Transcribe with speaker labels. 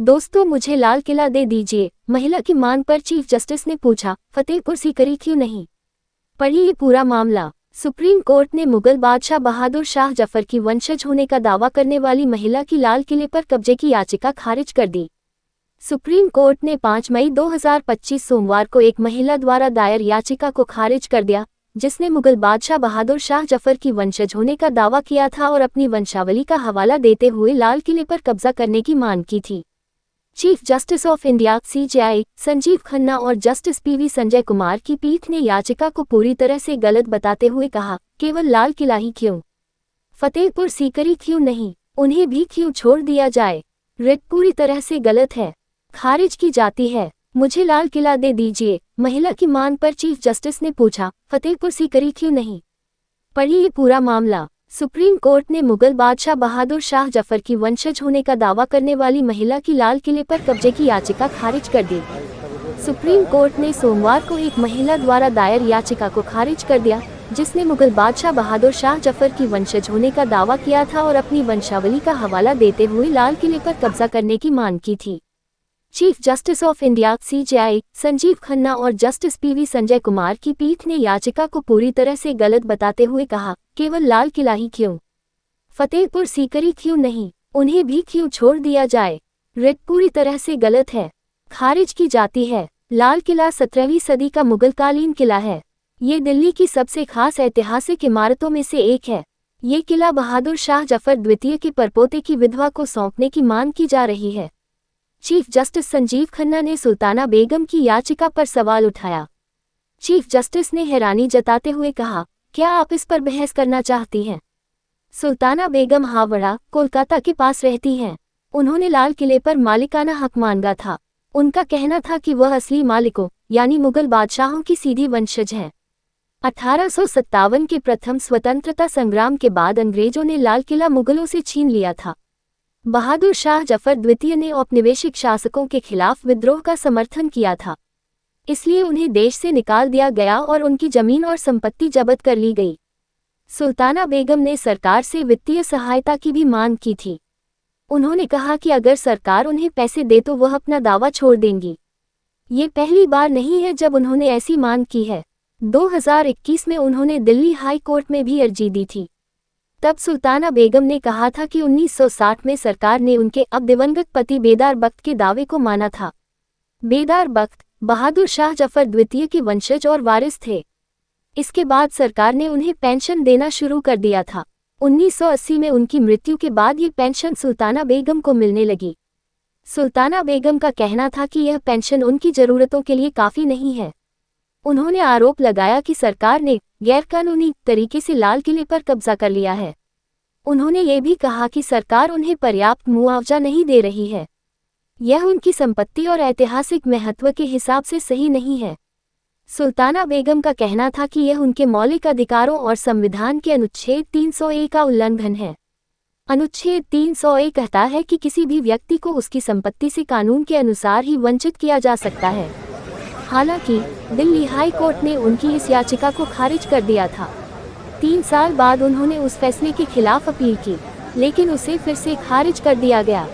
Speaker 1: दोस्तों, मुझे लाल किला दे दीजिए, महिला की मांग पर चीफ जस्टिस ने पूछा, फतेहपुर सीकरी क्यों नहीं? पढ़िए ये पूरा मामला। सुप्रीम कोर्ट ने मुगल बादशाह बहादुर शाह जफर की वंशज होने का दावा करने वाली महिला की लाल किले पर कब्जे की याचिका खारिज कर दी। सुप्रीम कोर्ट ने 5 मई 2025 सोमवार को एक महिला द्वारा दायर याचिका को खारिज कर दिया, जिसने मुगल बादशाह बहादुर शाह जफर की वंशज होने का दावा किया था और अपनी वंशावली का हवाला देते हुए लाल किले पर कब्जा करने की मांग की थी। Chief justice of India (CJI) Sanjeev Khanna और जस्टिस PV संजय कुमार की पीठ ने याचिका को पूरी तरह से गलत बताते हुए कहा, केवल लाल किला ही क्यों? फतेहपुर सीकरी क्यों नहीं? उन्हें भी क्यों छोड़ दिया जाए? रिट पूरी तरह से गलत है, खारिज की जाती है। मुझे लाल किला दे दीजिए, महिला की मांग पर चीफ जस्टिस ने पूछा, फतेहपुर सीकरी क्यों नहीं? पढ़िए ये पूरा मामला। सुप्रीम कोर्ट ने मुगल बादशाह बहादुर शाह जफर की वंशज होने का दावा करने वाली महिला की लाल किले पर कब्जे की याचिका खारिज कर दी। सुप्रीम कोर्ट ने सोमवार को एक महिला द्वारा दायर याचिका को खारिज कर दिया, जिसने मुगल बादशाह बहादुर शाह जफर की वंशज होने का दावा किया था और अपनी वंशावली का हवाला देते हुए लाल किले पर कब्जा करने की मांग की थी। Chief justice of India (CJI) Sanjeev Khanna और जस्टिस PV संजय कुमार की पीठ ने याचिका को पूरी तरह से गलत बताते हुए कहा, केवल लाल किला ही क्यों? फतेहपुर सीकरी क्यों नहीं? उन्हें भी क्यों छोड़ दिया जाए? रिट पूरी तरह से गलत है, खारिज की जाती है। लाल किला 17वीं सदी का मुगलकालीन किला है। ये दिल्ली की सबसे खास ऐतिहासिक इमारतों में से एक है। ये किला बहादुर शाह जफर द्वितीय के परपोते की विधवा को सौंपने की मांग की जा रही है। चीफ जस्टिस संजीव खन्ना ने सुल्ताना बेगम की याचिका पर सवाल उठाया। चीफ जस्टिस ने हैरानी जताते हुए कहा, क्या आप इस पर बहस करना चाहती हैं? सुल्ताना बेगम हावड़ा, कोलकाता के पास रहती हैं। उन्होंने लाल किले पर मालिकाना हक मांगा था। उनका कहना था कि वह असली मालिकों यानी मुगल बादशाहों की सीधी वंशज हैं। 1857 के प्रथम स्वतंत्रता संग्राम के बाद अंग्रेजों ने लाल किला मुगलों से छीन लिया था। बहादुर शाह जफर द्वितीय ने औपनिवेशिक शासकों के खिलाफ विद्रोह का समर्थन किया था, इसलिए उन्हें देश से निकाल दिया गया और उनकी जमीन और संपत्ति जब्त कर ली गई। सुल्ताना बेगम ने सरकार से वित्तीय सहायता की भी मांग की थी। उन्होंने कहा कि अगर सरकार उन्हें पैसे दे तो वह अपना दावा छोड़ देंगी। ये पहली बार नहीं है जब उन्होंने ऐसी मांग की है। 2021 में उन्होंने दिल्ली हाई कोर्ट में भी अर्जी दी थी। तब सुल्ताना बेगम ने कहा था कि 1960 में सरकार ने उनके अब दिवंगत पति बेदार बख्त के दावे को माना था। बेदार बख्त बहादुर शाह जफर द्वितीय के वंशज और वारिस थे। इसके बाद सरकार ने उन्हें पेंशन देना शुरू कर दिया था। 1980 में उनकी मृत्यु के बाद ये पेंशन सुल्ताना बेगम को मिलने लगी। सुल्ताना बेगम का कहना था कि यह पेंशन उनकी जरूरतों के लिए काफ़ी नहीं है। उन्होंने आरोप लगाया कि सरकार ने गैरकानूनी तरीके से लाल किले पर कब्जा कर लिया है। उन्होंने ये भी कहा कि सरकार उन्हें पर्याप्त मुआवजा नहीं दे रही है। यह उनकी संपत्ति और ऐतिहासिक महत्व के हिसाब से सही नहीं है। सुल्ताना बेगम का कहना था कि यह उनके मौलिक अधिकारों और संविधान के अनुच्छेद 301 का उल्लंघन है। अनुच्छेद 301 कहता है कि किसी भी व्यक्ति को उसकी संपत्ति से कानून के अनुसार ही वंचित किया जा सकता है। हालांकि दिल्ली हाई कोर्ट ने उनकी इस याचिका को खारिज कर दिया था। 3 साल बाद उन्होंने उस फैसले के खिलाफ अपील की, लेकिन उसे फिर से खारिज कर दिया गया।